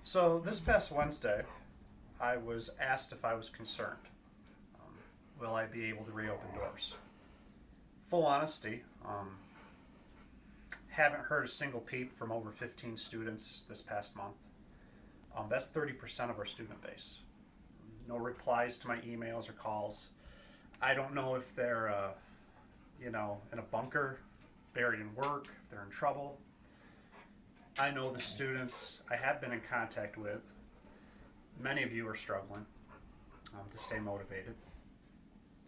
So this past Wednesday, I was asked if I was concerned. Um, will I be able to reopen doors? Full honesty, haven't heard a single peep from over 15 students this past month. That's 30% of our student base. No replies to my emails or calls. I don't know if they're, in a bunker, buried in work, if they're in trouble. I know the students I have been in contact with, many of you are struggling to stay motivated.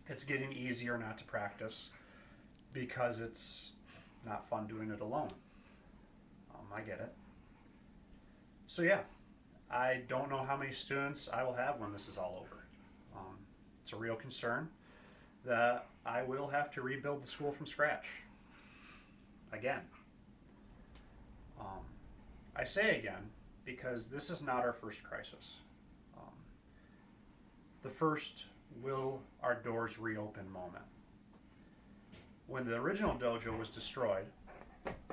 It's getting easier not to practice because it's not fun doing it alone. I get it. So, yeah, I don't know how many students I will have when this is all over. It's a real concern that I will have to rebuild the school from scratch again. I say again because this is not our first crisis. Um, the first will our doors reopen moment. When the original dojo was destroyed,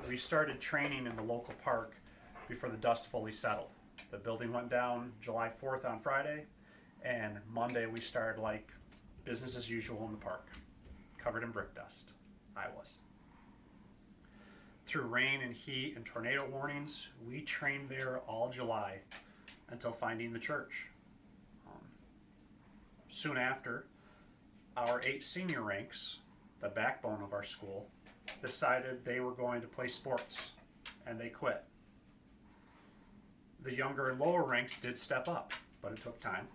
we started training in the local park before the dust fully settled. The building went down July 4th on Friday, and Monday we started like business as usual in the park, covered in brick dust. I was. Through rain and heat and tornado warnings, we trained there all July until finding the church. Soon after, our 8 senior ranks, the backbone of our school, decided they were going to play sports, and they quit. The younger and lower ranks did step up, but it took time.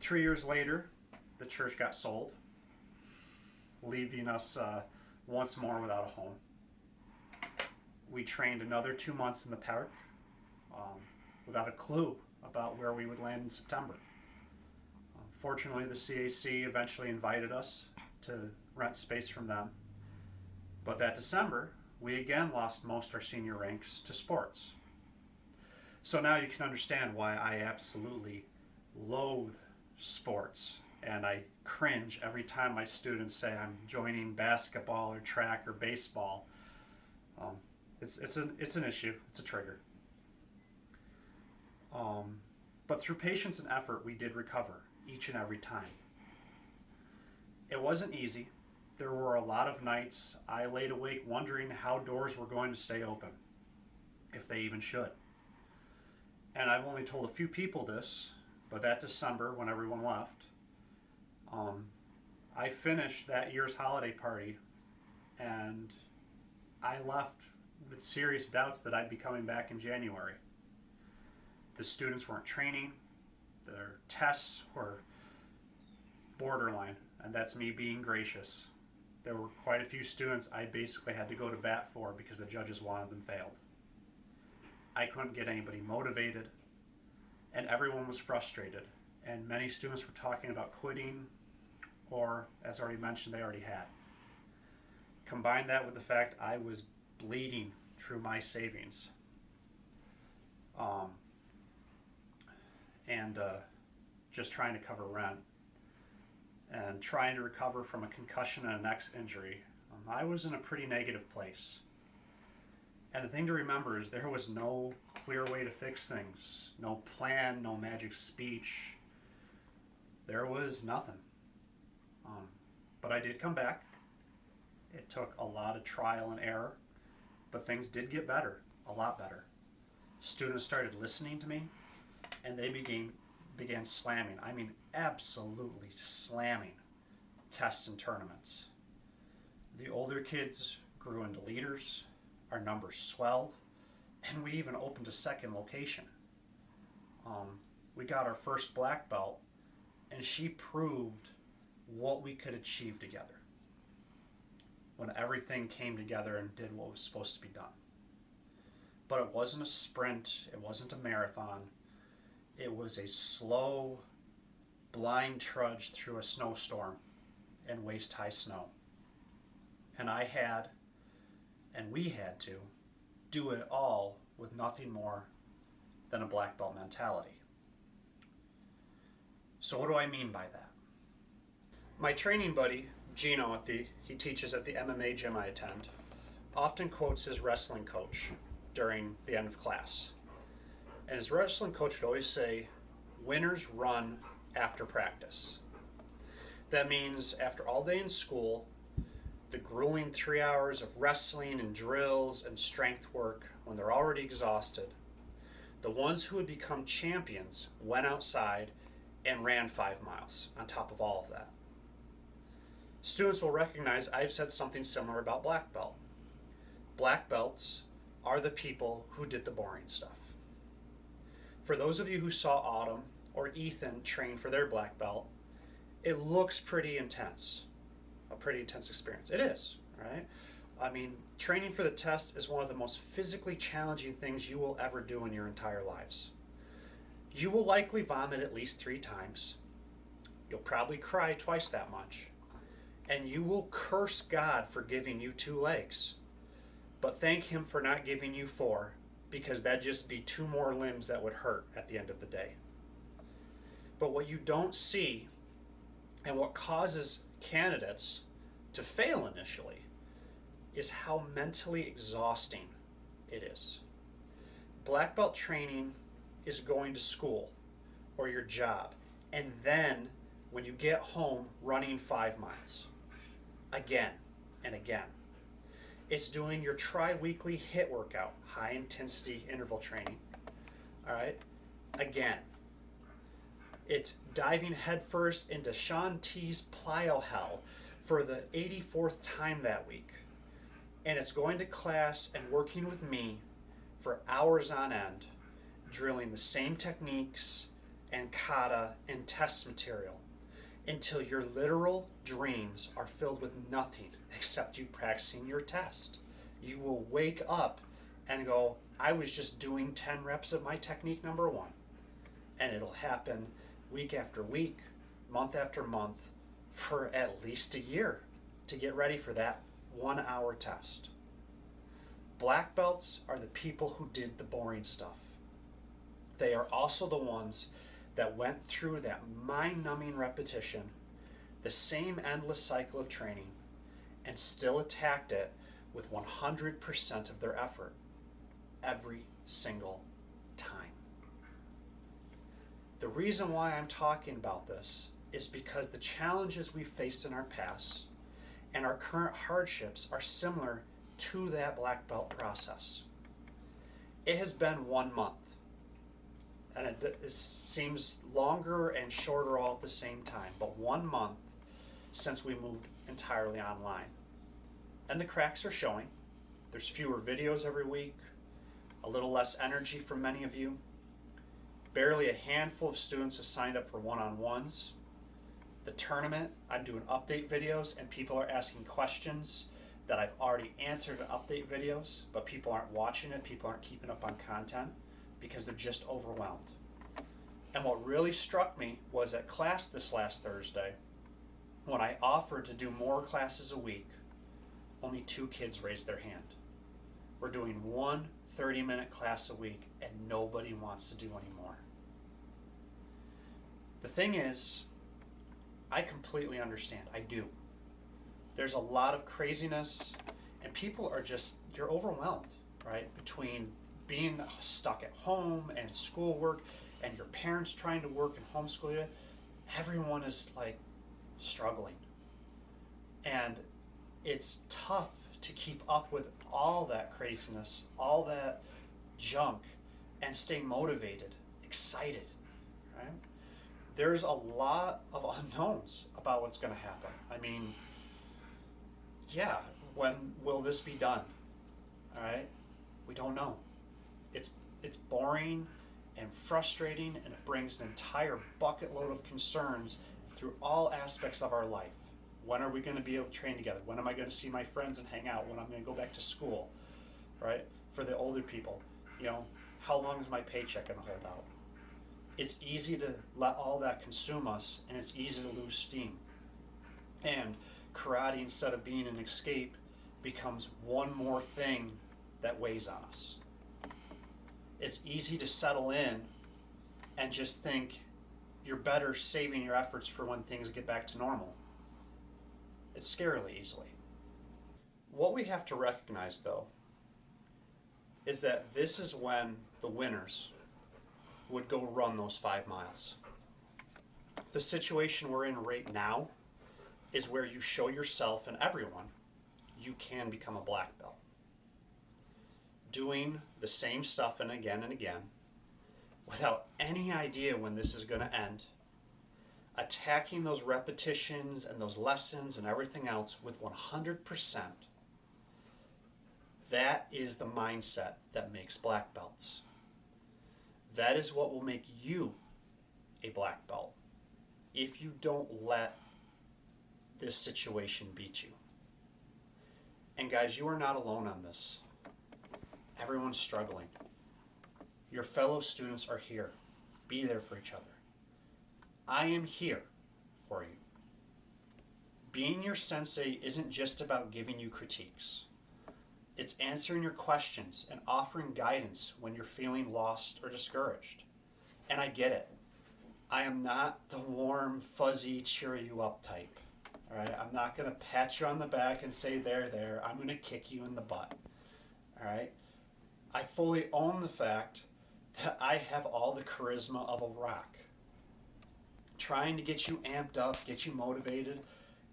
3 years later, the church got sold, leaving us once more without a home. We trained another 2 months in the park without a clue about where we would land in September. Fortunately, the CAC eventually invited us to rent space from them. But that December, we again lost most our senior ranks to sports. So now you can understand why I absolutely loathe sports, and I cringe every time my students say I'm joining basketball or track or baseball. It's an issue. It's a trigger. But through patience and effort, we did recover each and every time. It wasn't easy. There were a lot of nights I laid awake wondering how doors were going to stay open, if they even should. And I've only told a few people this, but that December, when everyone left, I finished that year's holiday party, and I left with serious doubts that I'd be coming back in January. The students weren't training, their tests were borderline, and that's me being gracious. There were quite a few students I basically had to go to bat for because the judges wanted them failed. I couldn't get anybody motivated, and everyone was frustrated, and many students were talking about quitting, or, as already mentioned, they already had. Combine that with the fact I was bleeding through my savings, and just trying to cover rent, and trying to recover from a concussion and a neck injury. I was in a pretty negative place. And the thing to remember is there was no clear way to fix things, no plan, no magic speech. There was nothing. But I did come back. It took a lot of trial and error, but things did get better, a lot better. Students started listening to me, and they began slamming, I mean absolutely slamming, tests and tournaments. The older kids grew into leaders, our numbers swelled, and we even opened a second location. We got our first black belt, and she proved what we could achieve together when everything came together and did what was supposed to be done. But it wasn't a sprint, it wasn't a marathon, it was a slow, blind trudge through a snowstorm and waist-high snow. And we had to do it all with nothing more than a black belt mentality. So what do I mean by that? My training buddy, Gino, he teaches at the MMA gym I attend, often quotes his wrestling coach during the end of class. And his wrestling coach would always say, winners run after practice. That means after all day in school, the grueling 3 hours of wrestling and drills and strength work, when they're already exhausted, the ones who would become champions went outside and ran 5 miles on top of all of that. Students will recognize I've said something similar about black belt. Black belts are the people who did the boring stuff. For those of you who saw Autumn or Ethan train for their black belt, it looks pretty intense, a pretty intense experience. It is, right? I mean, training for the test is one of the most physically challenging things you will ever do in your entire lives. You will likely vomit at least 3 times. You'll probably cry twice that much. And you will curse God for giving you 2 legs. But thank Him for not giving you 4, because that'd just be 2 more limbs that would hurt at the end of the day. But what you don't see, and what causes candidates to fail initially, is how mentally exhausting it is. Black belt training is going to school or your job, and then when you get home, running 5 miles again and again. It's doing your tri-weekly HIIT workout, high intensity interval training, all right, again. It's diving headfirst into Sean T's plyo hell for the 84th time that week. And it's going to class and working with me for hours on end, drilling the same techniques and kata and test material until your literal dreams are filled with nothing except you practicing your test. You will wake up and go, I was just doing 10 reps of my technique number 1. And it'll happen week after week, month after month, for at least a year to get ready for that 1-hour test. Black belts are the people who did the boring stuff. They are also the ones that went through that mind-numbing repetition, the same endless cycle of training, and still attacked it with 100% of their effort every single time. The reason why I'm talking about this is because the challenges we faced in our past and our current hardships are similar to that black belt process. It has been 1 month, and it seems longer and shorter all at the same time, but 1 month since we moved entirely online. And the cracks are showing. There's fewer videos every week, a little less energy from many of you. Barely a handful of students have signed up for one-on-ones. The tournament, I'm doing update videos and people are asking questions that I've already answered in update videos, but people aren't watching it, people aren't keeping up on content because they're just overwhelmed. And what really struck me was at class this last Thursday, when I offered to do more classes a week, only 2 kids raised their hand. We're doing 1 30-minute class a week and nobody wants to do any more. The thing is, I completely understand. I do. There's a lot of craziness and people are just, you're overwhelmed, right? Between being stuck at home and schoolwork and your parents trying to work and homeschool you, everyone is like struggling. And it's tough to keep up with all that craziness, all that junk, and stay motivated, excited, right? There's a lot of unknowns about what's going to happen. I mean, yeah, when will this be done? All right, we don't know. It's boring and frustrating, and it brings an entire bucket load of concerns through all aspects of our life. When are we going to be able to train together? When am I going to see my friends and hang out? When I'm going to go back to school, right? For the older people, how long is my paycheck going to hold out? It's easy to let all that consume us, and it's easy to lose steam. And karate, instead of being an escape, becomes one more thing that weighs on us. It's easy to settle in and just think you're better saving your efforts for when things get back to normal. It's scarily easily. What we have to recognize, though, is that this is when the winners would go run those 5 miles. The situation we're in right now is where you show yourself and everyone you can become a black belt. Doing the same stuff and again without any idea when this is going to end. Attacking those repetitions and those lessons and everything else with 100%. That is the mindset that makes black belts. That is what will make you a black belt if you don't let this situation beat you. And guys, you are not alone on this. Everyone's struggling. Your fellow students are here. Be there for each other. I am here for you. Being your sensei isn't just about giving you critiques. It's answering your questions and offering guidance when you're feeling lost or discouraged. And I get it. I am not the warm, fuzzy, cheer you up type. All right? I'm not going to pat you on the back and say, there. I'm going to kick you in the butt. All right? I fully own the fact that I have all the charisma of a rock. Trying to get you amped up, get you motivated,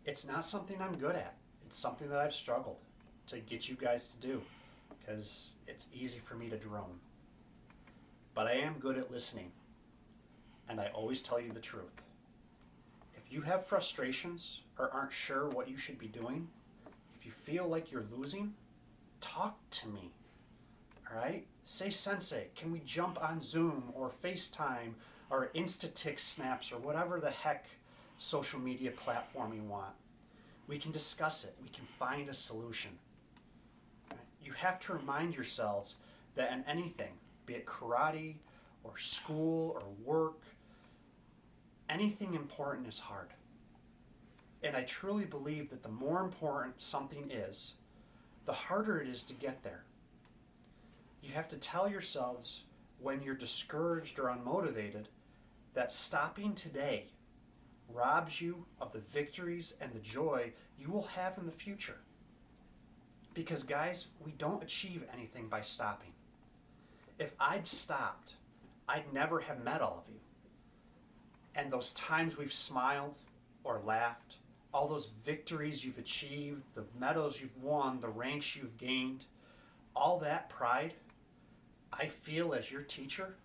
it's not something I'm good at. It's something that I've struggled to get you guys to do because it's easy for me to drone. But I am good at listening, and I always tell you the truth. If you have frustrations or aren't sure what you should be doing, if you feel like you're losing, talk to me. All right? Say, Sensei, can we jump on Zoom or FaceTime or Instatick snaps or whatever the heck social media platform you want? We can discuss it. We can find a solution. Right? You have to remind yourselves that in anything, be it karate or school or work, anything important is hard. And I truly believe that the more important something is, the harder it is to get there. You have to tell yourselves when you're discouraged or unmotivated that stopping today robs you of the victories and the joy you will have in the future. Because guys, we don't achieve anything by stopping. If I'd stopped, I'd never have met all of you. And those times we've smiled or laughed, all those victories you've achieved, the medals you've won, the ranks you've gained, all that pride, I feel as your teacher,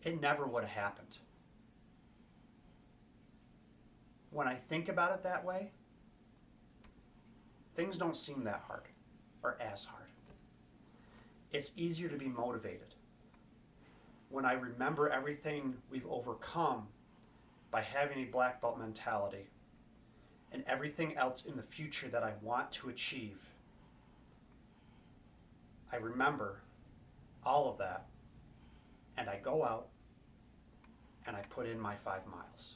it never would have happened. When I think about it that way, things don't seem that hard or as hard. It's easier to be motivated when I remember everything we've overcome by having a black belt mentality and everything else in the future that I want to achieve. I remember all of that, and I go out and I put in my 5 miles.